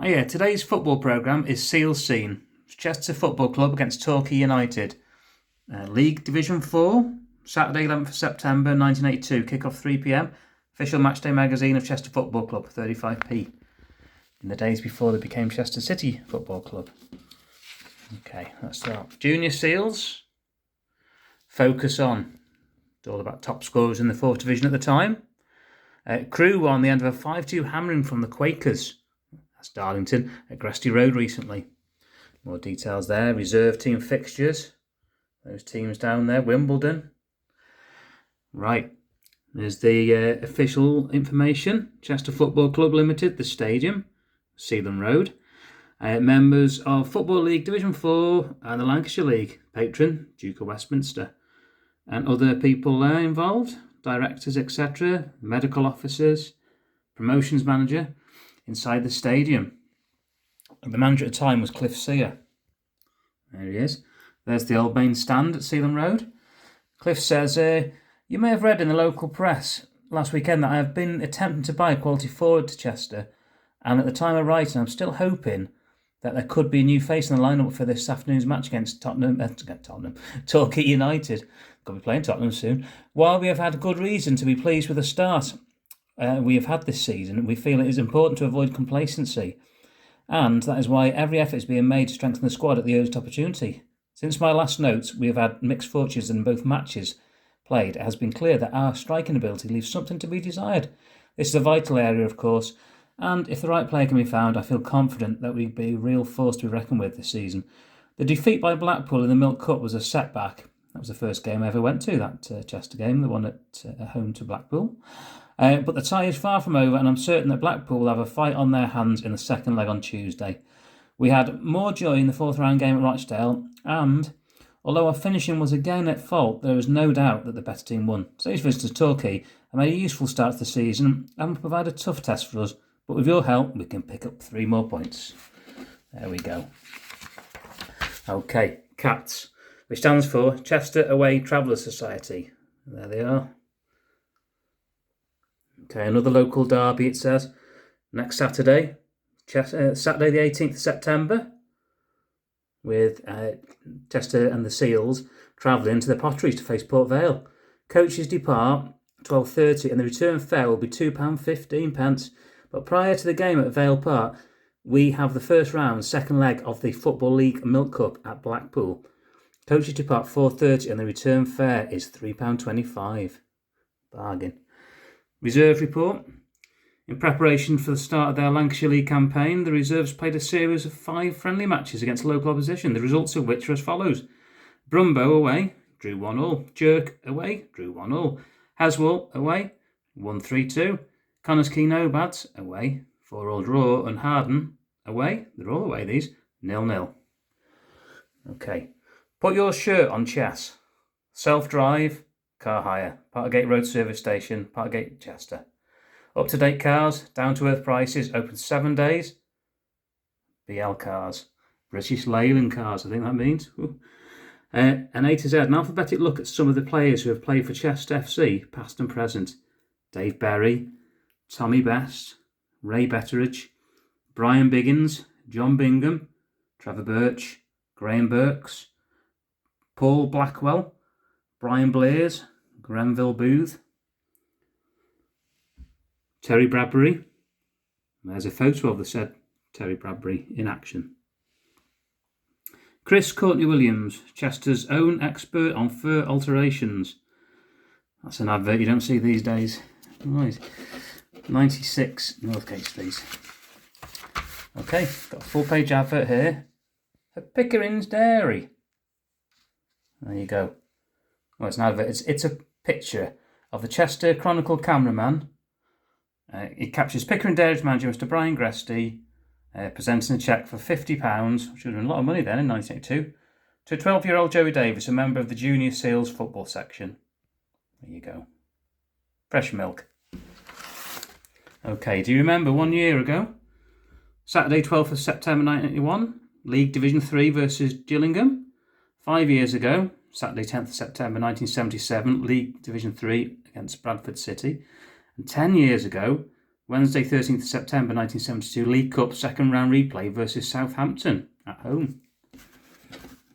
Oh yeah, today's football programme is Sealand Scene. Chester Football Club against Torquay United. League Division 4, Saturday 11th of September 1982, kick-off 3pm. Official Matchday magazine of Chester Football Club, 35p. In the days before they became Chester City Football Club. Okay, let's start. Junior Seals, focus on. It's all about top scorers in the 4th Division at the time. Crew were on the end of a 5-2 hammering from the Quakers. That's Darlington at Gresty Road recently. More details there. Reserve team fixtures. Those teams down there. Wimbledon. Right. There's the official information. Chester Football Club Limited, the stadium, Sealand Road. Members of Football League Division 4 and the Lancashire League. Patron, Duke of Westminster. And other people involved. Directors, etc. Medical officers. Promotions manager. Inside the stadium. The manager at the time was Cliff Sear. There he is. There's the old main stand at Sealand Road. Cliff says, you may have read in the local press last weekend that I have been attempting to buy a quality forward to Chester, and at the time of writing I'm still hoping that there could be a new face in the lineup for this afternoon's match against Torquay United. Could be playing Tottenham soon. While we have had good reason to be pleased with the start we have had this season, we feel it is important to avoid complacency, and that is why every effort is being made to strengthen the squad at the earliest opportunity. Since my last notes, we have had mixed fortunes in both matches played. It has been clear that our striking ability leaves something to be desired. This is a vital area, of course, and if the right player can be found, I feel confident that we'd be a real force to be reckoned with this season. The defeat by Blackpool in the Milk Cup was a setback. That was the first game I ever went to, that Chester game, the one at home to Blackpool. But the tie is far from over, and I'm certain that Blackpool will have a fight on their hands in the second leg on Tuesday. We had more joy in the 4th round game at Rochdale, and although our finishing was again at fault, there is no doubt that the better team won. Today's visitors Torquay have made a useful start to the season and will provide a tough test for us, but with your help we can pick up 3 more points. There we go. Okay, CATS, which stands for Chester Away Travellers Society. There they are. Okay, another local derby, it says. Next Saturday, Saturday the 18th of September, with Chester and the Seals travelling to the Potteries to face Port Vale. Coaches depart 12:30 and the return fare will be £2.15. But prior to the game at Vale Park, we have the first round, second leg of the Football League Milk Cup at Blackpool. Coaches depart 4:30 and the return fare is £3.25. Bargain. Reserve report. In preparation for the start of their Lancashire League campaign, the reserves played a series of 5 friendly matches against local opposition, the results of which are as follows. Brumbo away, drew 1-1. Jerk away, drew 1-1. Haswell away, 1-3-2. Connors Key Nobads away, 4-4 draw. And Harden away, they're all away these, 0-0. Okay. Put your shirt on chess. Self-drive, car hire. Partygate Road Service Station, Partygate, Chester. Up-to-date cars, down-to-earth prices, open 7 days. BL cars. British Leyland cars, I think that means. An A to Z, an alphabetic look at some of the players who have played for Chester FC, past and present. Dave Berry, Tommy Best, Ray Betteridge, Brian Biggins, John Bingham, Trevor Birch, Graham Burks, Paul Blackwell, Brian Blairs, Grenville Booth, Terry Bradbury. There's a photo of the said Terry Bradbury in action. Chris Courtney Williams, Chester's own expert on fur alterations. That's an advert you don't see these days. Right. 96 Northgate Street. Okay, got a full page advert here for Pickering's Dairy. There you go. Well, it's an advert. It's a picture of the Chester Chronicle cameraman. It captures Pickering Dairy's manager, Mr. Brian Gresty, presenting a cheque for £50, which would have been a lot of money then in 1982, to 12-year-old Joey Davis, a member of the Junior Seals football section. There you go. Fresh milk. Okay, do you remember 1 year ago? Saturday 12th of September 1981, League Division 3 versus Gillingham. 5 years ago, Saturday 10th of September 1977, League Division 3 against Bradford City. And 10 years ago, Wednesday 13th of September 1972, League Cup second round replay versus Southampton at home.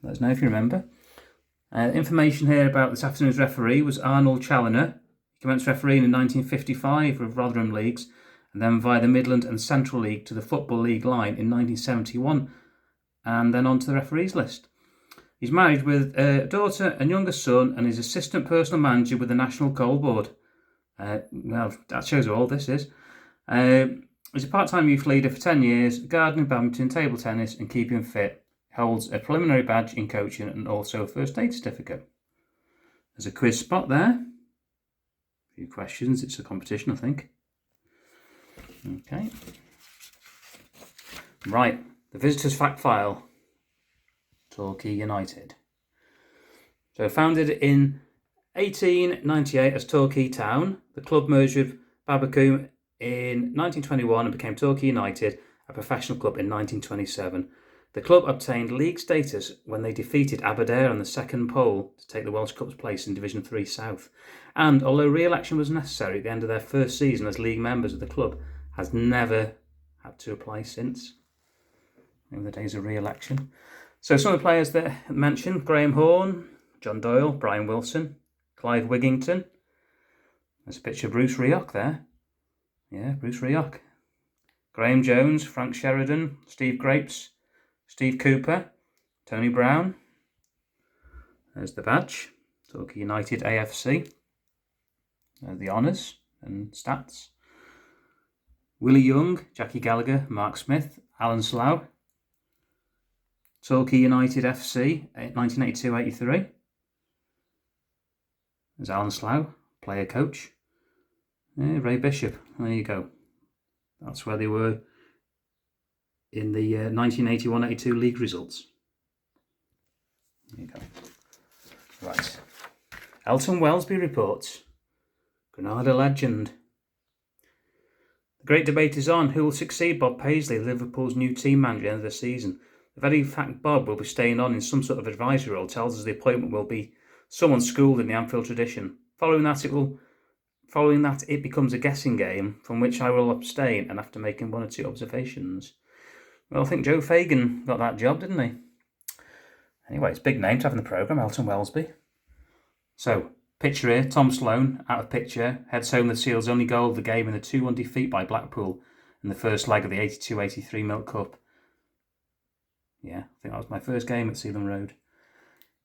Let us know if you remember. Information here about this afternoon's referee was Arnold Challoner. He commenced refereeing in 1955 with Rotherham Leagues, and then via the Midland and Central League to the Football League line in 1971, and then on to the referees list. He's married with a daughter and younger son, and is assistant personal manager with the National Coal Board. Well, that shows how old this is. He's a part-time youth leader for 10 years, gardening, badminton, table tennis and keeping fit. Holds a preliminary badge in coaching and also a first aid certificate. There's a quiz spot there. A few questions. It's a competition, I think. Okay. Right. The visitors fact file. Torquay United. So founded in 1898 as Torquay Town, the club merged with Babacoom in 1921 and became Torquay United, a professional club in 1927. The club obtained league status when they defeated Aberdare on the second pole to take the Welsh Cup's place in Division 3 South. And although re-election was necessary at the end of their first season as league members of the club, has never had to apply since. In the days of re-election. So some of the players that mentioned: Graham Horne, John Doyle, Brian Wilson, Clive Wigington. There's a picture of Bruce Rioch there. Yeah, Bruce Rioch. Graham Jones, Frank Sheridan, Steve Grapes, Steve Cooper, Tony Brown. There's the badge. Torquay United AFC. The honours and stats. Willie Young, Jackie Gallagher, Mark Smith, Alan Slough. Torquay United FC, 1982-83. There's Alan Slough, player coach. Yeah, Ray Bishop, there you go. That's where they were in the 1981-82 league results. There you go. Right. Elton Welsby reports. Granada legend. The great debate is on who will succeed Bob Paisley, Liverpool's new team manager, at the end of the season. The very fact Bob will be staying on in some sort of advisory role tells us the appointment will be someone schooled in the Anfield tradition. Following that, it becomes a guessing game from which I will abstain and after making one or two observations. Well, I think Joe Fagan got that job, didn't he? Anyway, it's a big name to have in the programme, Elton Welsby. So, picture here, Tom Sloan, out of picture, heads home the Seals' only goal of the game in the 2-1 defeat by Blackpool in the first leg of the 82-83 Milk Cup. Yeah, I think that was my first game at Sealand Road.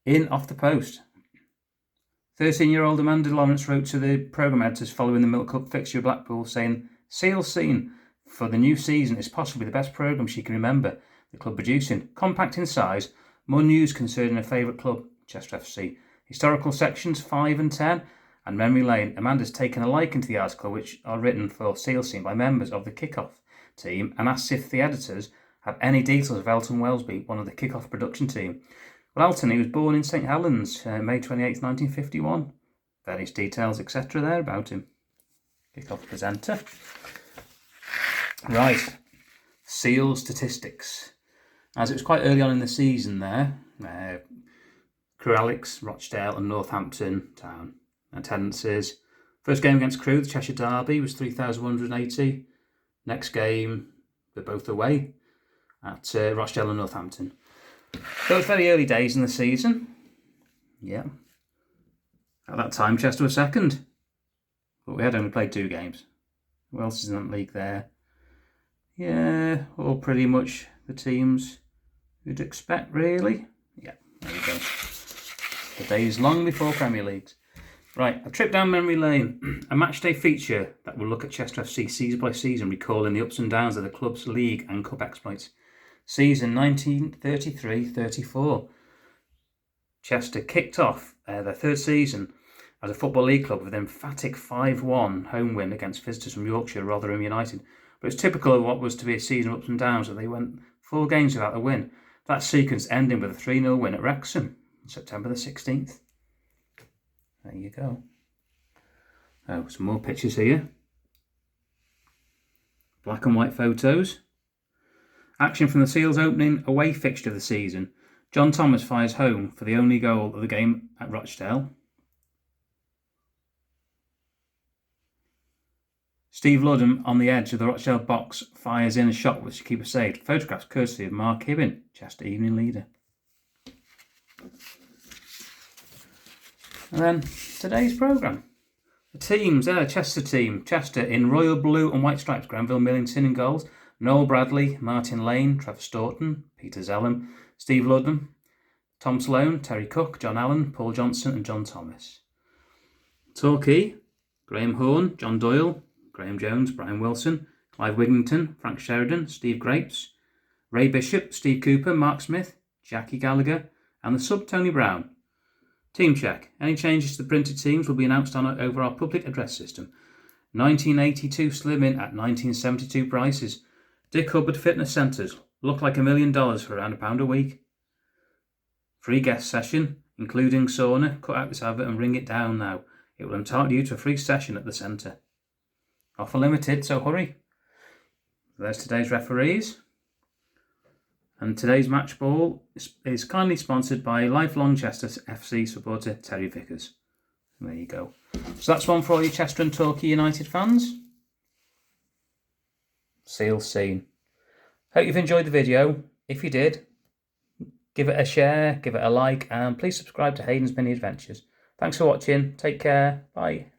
In off the post. 13-year-old Amanda Lawrence wrote to the programme editors following the Milk Cup fixture of Blackpool saying, Sealand Scene for the new season is possibly the best programme she can remember the club producing. Compact in size, more news concerning her favourite club, Chester FC. Historical sections 5 and 10 and Memory Lane. Amanda's taken a liking to the article which are written for Sealand Scene by members of the kick-off team and asked if the editors have any details of Elton Welsby, one of the kick-off production team. Well, Elton, he was born in St Helens, May 28th, 1951. Various details, etc. there about him. Kick-off presenter. Right. Seal statistics. As it was quite early on in the season there, Crewe Alex, Rochdale and Northampton Town. Attendances. First game against Crewe, the Cheshire Derby, was 3,180. Next game, they're both away at Rochdale and Northampton. So it was very early days in the season. Yeah. At that time, Chester was second. But we had only played 2 games. Who else is in that league there? Yeah, all pretty much the teams you'd expect, really. Yeah, there you go. The days long before Premier Leagues. Right, a trip down memory lane. A matchday feature that will look at Chester FC season by season, recalling the ups and downs of the club's league and cup exploits. Season 1933-34. Chester kicked off their third season as a Football League club with an emphatic 5-1 home win against visitors from Yorkshire, Rotherham United. But it's typical of what was to be a season of ups and downs that they went 4 games without a win. That sequence ending with a 3-0 win at Wrexham on September the 16th. There you go. Oh, some more pictures here. Black and white photos. Action from the Seals' opening away fixture of the season. John Thomas fires home for the only goal of the game at Rochdale. Steve Ludden on the edge of the Rochdale box fires in a shot which the keeper saved. Photographs courtesy of Mark Hibbin, Chester Evening Leader. And then today's programme. The teams, Chester team. Chester in royal blue and white stripes, Grenville Millington in goals. Noel Bradley, Martin Lane, Trevor Staunton, Peter Zellum, Steve Ludden, Tom Sloan, Terry Cook, John Allen, Paul Johnson and John Thomas. Torquay, Graham Horn, John Doyle, Graham Jones, Brian Wilson, Clive Wigington, Frank Sheridan, Steve Grapes, Ray Bishop, Steve Cooper, Mark Smith, Jackie Gallagher and the sub Tony Brown. Team check. Any changes to the printed teams will be announced over our public address system. 1982 slim in at 1972 prices. Dick Hubbard Fitness Centres. Look like $1 million for around £1 a week. Free guest session, including sauna. Cut out this advert and ring it down now. It will entitle you to a free session at the centre. Offer limited, so hurry. There's today's referees. And today's match ball is kindly sponsored by lifelong Chester FC supporter Terry Vickers. There you go. So that's one for all you Chester and Torquay United fans. Sealand Scene. Hope you've enjoyed the video. If you did, give it a share, give it a like, and please subscribe to Hadynsminiadventures. Thanks for watching. Take care. Bye.